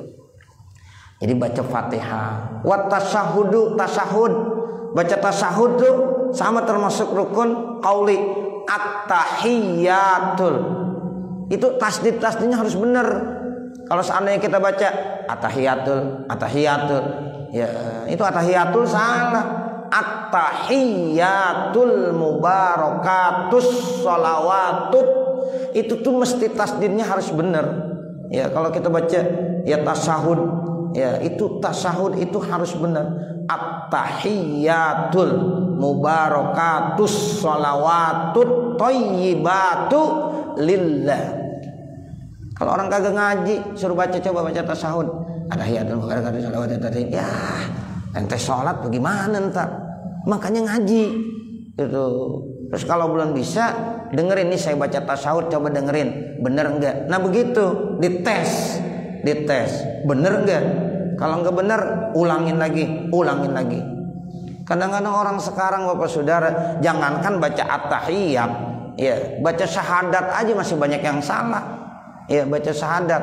Jadi baca Fatihah. Wa tasyahudu, tasyahud. Baca tasyahud tuh sama termasuk rukun qauli. At-tahiyyatul. Itu tasdid-tasdidnya harus benar. Kalau seandainya kita baca at-tahiyyatul, at-tahiyyatul, ya itu at-tahiyyatul salah. At-tahiyyatul mubarakatus sholawatut. Itu tuh mesti tasdidnya harus benar. Ya, kalau kita baca ya tasyahud Ya, itu tasyahud itu harus benar. At-tahiyyatul mubarakatus sholawatut thayyibatu lillah. Kalau orang kagak ngaji suruh coba baca tasyahud, at-tahiyyatul mubarakatus sholawatut thayyibatu, ya ente sholat bagaimana ntar? Makanya ngaji itu. Terus kalau belum bisa, dengerin nih saya baca tasyahud, coba dengerin bener enggak. Nah begitu dites, bener enggak. Kalau enggak bener, ulangin lagi. Kadang-kadang orang sekarang Bapak Saudara, jangankan baca at-tahiyyat, ya baca syahadat aja masih banyak yang salah. Ya baca syahadat,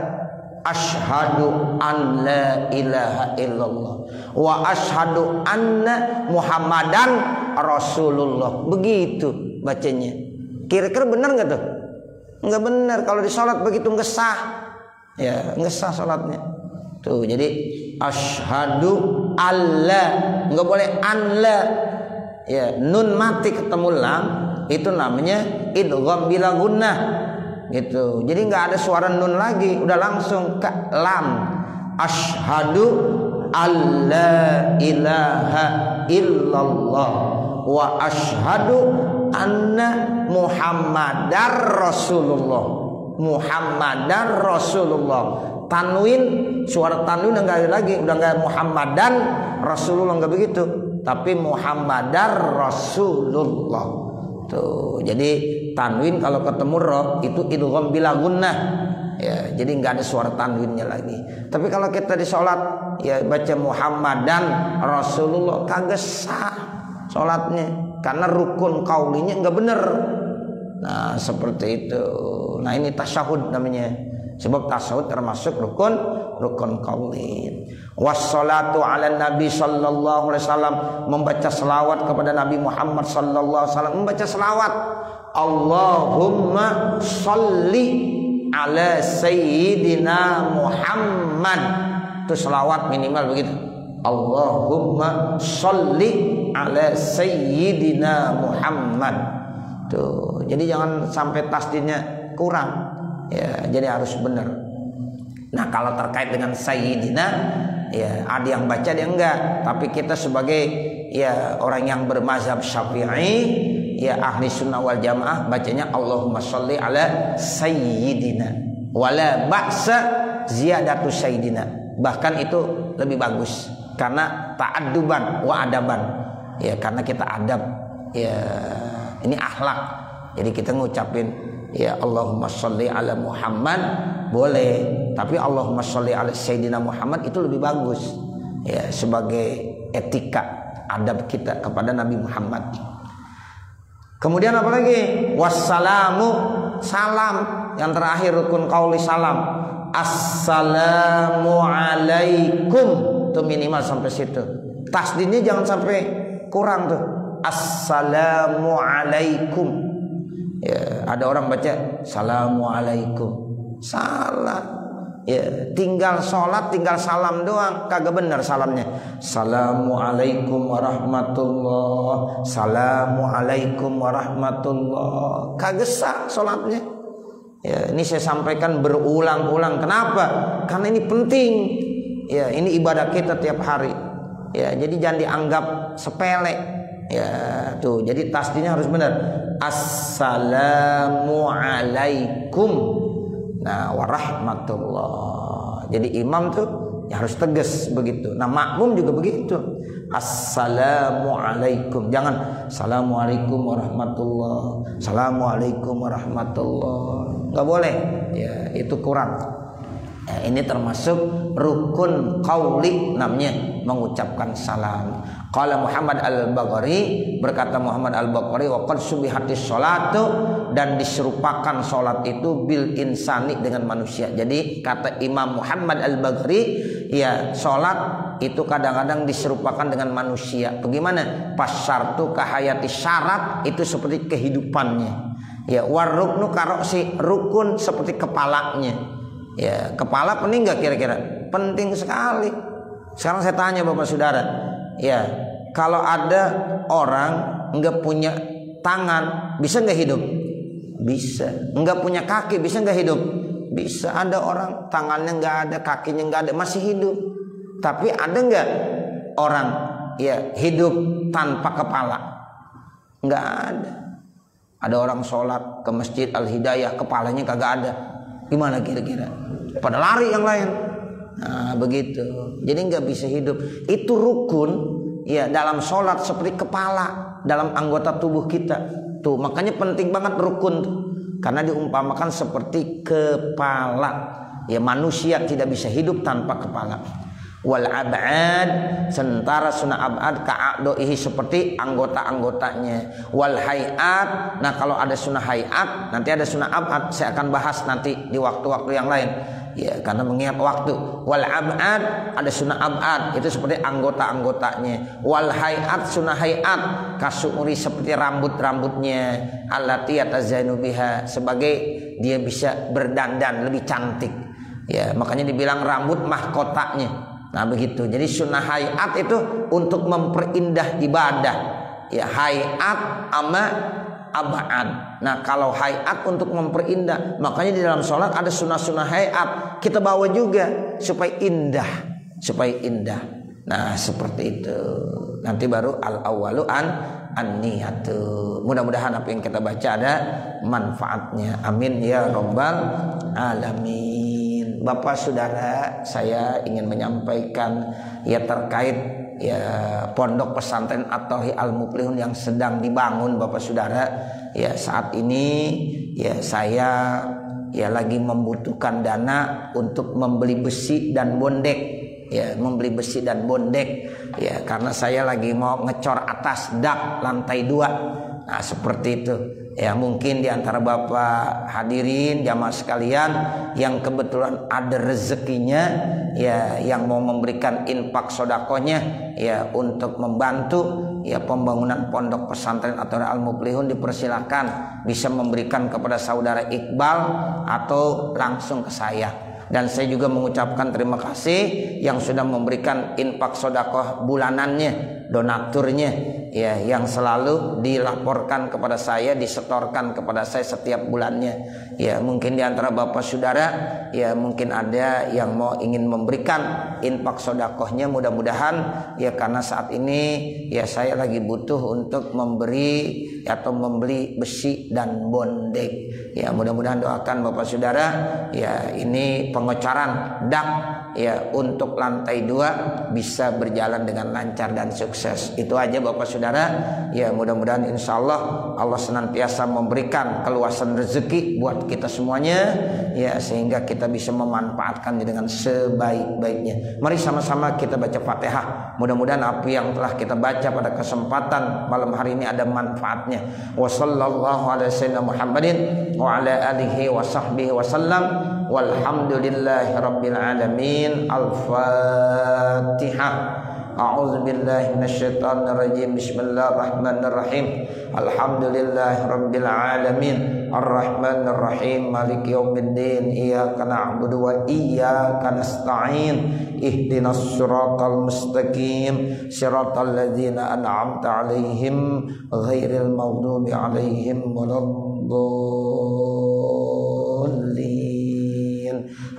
asyhadu an la ilaha illallah wa asyhadu anna muhammadan rasulullah. Begitu bacanya. Kira-kira benar nggak tuh? Nggak benar. Kalau di sholat begitu nggak sah. Ya nggak sah sholatnya. Tuh jadi asyhadu alla, nggak boleh anla. Ya nun mati ketemu lam, itu namanya idgham bila gunnah. Gitu. Jadi nggak ada suara nun lagi, udah langsung ke lam. Asyhadu alla ilaha illallah wa asyhadu anna muhammadar rasulullah. Muhammadar rasulullah. Tanwin, suara tanwin udah nggak ada lagi, udah nggak muhammadan rasulullah, nggak begitu, tapi muhammadar rasulullah. Tuh, jadi tanwin kalau ketemu roh itu idgham bila gunnah. Ya, jadi nggak ada suara tanwinnya lagi. Tapi kalau kita di sholat ya baca muhammadan rasulullah, kagak sah sholatnya karena rukun qaulinya nggak bener. Nah seperti itu. Nah ini tasyahud namanya. Sebab tasyahud termasuk rukun qauli. Wassalatu ala nabi sallallahu alaihi wasallam, membaca selawat kepada Nabi Muhammad sallallahu alaihi wasallam, membaca selawat. Allahumma sholli ala sayyidina Muhammad. Itu selawat minimal begitu. Allahumma sholli ala sayyidina Muhammad. Tuh, jadi jangan sampai tasdidnya kurang. Ya, jadi harus benar. Nah, kalau terkait dengan sayyidina, ya ada yang baca ada yang enggak. Tapi kita sebagai ya orang yang bermazhab Syafi'i, ya ahli sunnah wal jamaah, bacanya Allahumma sholli ala sayyidina. Wala ba'sa ziyadatu sayyidina. Bahkan itu lebih bagus karena ta'adduban wa adaban. Ya, karena kita adab. Ya, ini akhlak. Jadi kita ngucapin ya Allahumma sholli ala Muhammad boleh, tapi Allahumma sholli ala Sayyidina Muhammad itu lebih bagus ya, sebagai etika adab kita kepada Nabi Muhammad. Kemudian apa lagi? Wassalamu, salam yang terakhir rukun qauli salam. Assalamu alaikum, itu minimal sampai situ. Tasdidnya jangan sampai kurang tuh. Assalamu alaikum. Ya, ada orang baca Assalamualaikum, salah. Ya, tinggal sholat, tinggal salam doang, kagak benar salamnya. Assalamualaikum warahmatullah, Assalamualaikum warahmatullah, kagak sah sholatnya. Ya, ini saya sampaikan berulang-ulang. Kenapa? Karena ini penting. Ya, ini ibadah kita tiap hari. Ya, jadi jangan dianggap sepele. Ya, tuh, jadi tasdidnya harus benar. Assalamualaikum. Nah, warahmatullah. Jadi imam tuh ya harus tegas begitu. Nah, makmum juga begitu. Assalamualaikum. Jangan Assalamualaikum warahmatullah, Assalamualaikum warahmatullah. Enggak boleh. Ya, itu kurang. Ya, ini termasuk rukun qauli namanya, mengucapkan salam. Qala Muhammad al-Baghari, berkata Muhammad al-Baghari, wa qad subihatis sholatu, dan diserupakan sholat itu bil insani, dengan manusia. Jadi kata Imam Muhammad al-Baghari, ya sholat itu kadang-kadang diserupakan dengan manusia. Bagaimana? Pasyartu kahayati, syarat itu seperti kehidupannya. Ya, waruknu karoksi, rukun seperti kepalanya. Ya, kepala penting nggak kira-kira? Penting sekali. Sekarang saya tanya Bapak Saudara, ya, kalau ada orang nggak punya tangan, bisa nggak hidup? Bisa. Nggak punya kaki, bisa nggak hidup? Bisa. Ada orang tangannya nggak ada, kakinya nggak ada, masih hidup. Tapi ada nggak orang ya hidup tanpa kepala? Nggak ada. Ada orang sholat ke masjid Al-Hidayah, kepalanya kagak ada. Gimana kira-kira? Pada lari yang lain. Nah begitu. Jadi nggak bisa hidup. Itu rukun ya dalam sholat seperti kepala dalam anggota tubuh kita. Tuh makanya penting banget rukun tuh. Karena diumpamakan seperti kepala. Ya manusia tidak bisa hidup tanpa kepala. Wal ab'ad, sementara sunnah ab'ad ka'a'doihi seperti anggota-anggotanya. Wal hayat, nah kalau ada sunnah hayat, nanti ada sunnah ab'ad, saya akan bahas nanti di waktu-waktu yang lain. Ya, karena mengingat waktu. Wal ab'ad, ada sunnah ab'ad, itu seperti anggota-anggotanya. Wal hayat, sunnah hayat, kasumuri seperti rambut-rambutnya. Allati yatazainu biha, sebagai dia bisa berdandan lebih cantik. Ya, makanya dibilang rambut mahkotanya. Nah begitu. Jadi sunnah hayat itu untuk memperindah ibadah. Ya hayat ama ab'ad. Nah kalau hayat untuk memperindah, makanya di dalam sholat ada sunnah-sunnah hayat. Kita bawa juga supaya indah, supaya indah. Nah seperti itu. Nanti baru al-awwalu an-niyatu. Mudah-mudahan apa yang kita baca ada manfaatnya. Amin ya rabbal alamin. Bapak saudara, saya ingin menyampaikan ya terkait ya pondok pesantren At-Tauhid Al-Muflihun yang sedang dibangun Bapak saudara. Ya saat ini ya saya ya lagi membutuhkan dana untuk membeli besi dan bondek. Ya membeli besi dan bondek ya karena saya lagi mau ngecor atas dak lantai 2. Nah seperti itu. Ya mungkin di antara Bapak hadirin jamaah sekalian yang kebetulan ada rezekinya ya yang mau memberikan infak sodakohnya ya untuk membantu ya pembangunan pondok pesantren atau Al-Muflihun, dipersilakan bisa memberikan kepada saudara Iqbal atau langsung ke saya. Dan saya juga mengucapkan terima kasih yang sudah memberikan infak sodakoh bulanannya, donaturnya ya yang selalu dilaporkan kepada saya, disetorkan kepada saya setiap bulannya. Ya mungkin di antara Bapak saudara ya mungkin ada yang mau ingin memberikan infak sodakohnya, mudah-mudahan ya karena saat ini ya saya lagi butuh untuk memberi atau membeli besi dan bondek. Ya mudah-mudahan doakan Bapak saudara ya ini pengecoran dak ya untuk lantai 2 bisa berjalan dengan lancar dan sukses. Itu aja Bapak saudara ya, mudah-mudahan insya Allah Allah senantiasa memberikan keluasan rezeki buat kita semuanya ya sehingga kita bisa memanfaatkannya dengan sebaik-baiknya. Mari sama-sama kita baca Fatihah. Mudah-mudahan apa yang telah kita baca pada kesempatan malam hari ini ada manfaatnya. Wa sallallahu ala sayyidina Muhammadin wa ala alihi wa sahbihi wa sallam. Walhamdulillahi rabbil alamin. Al-Fatihah. A'udzu billahi minasyaitonir rajim. Bismillahirrahmanirrahim. Alhamdulillahi rabbil alamin. Arrahmanir rahim. Maliki yaumiddin. Iyyaka na'budu wa iyyaka nasta'in. Ihdinas siratal mustaqim. Siratal ladzina an'amta 'alaihim ghairil maghdubi 'alaihim waladdallin.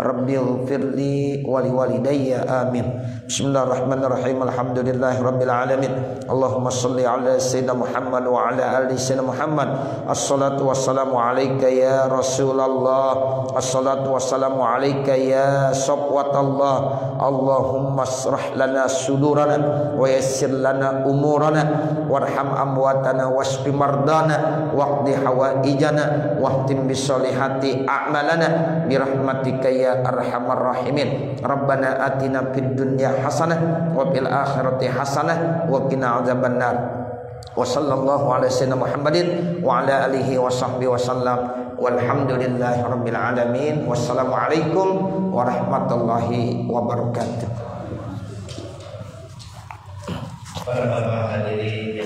Rabbighfirli wa liwalidayya amin. Bismillahirrahmanirrahim. Alhamdulillahi rabbil alamin. Allahumma shalli ala sayyidina Muhammad wa ala ali sayyidina Muhammad. Assalatu wassalamu alayka ya Rasulullah. Assalatu wassalamu alayka ya safwatallah. Allahumma asrah lana sudurana wa yassir lana umurana warham amwatana washfi mardana waqdi hawaijana wahtim bisolihati a'malana birahmatika ya arhamar rahimin. Rabbana atina fid dunya hasanah wa fil akhirati hasanah wa qina adzabannar. Wa sallallahu ala sayyidina Muhammadin wa ala alihi wa sahbihi wa sallam. Walhamdulillahi rabbil alamin. Wassalamualaikum warahmatullahi wabarakatuh. Para bapak hadirin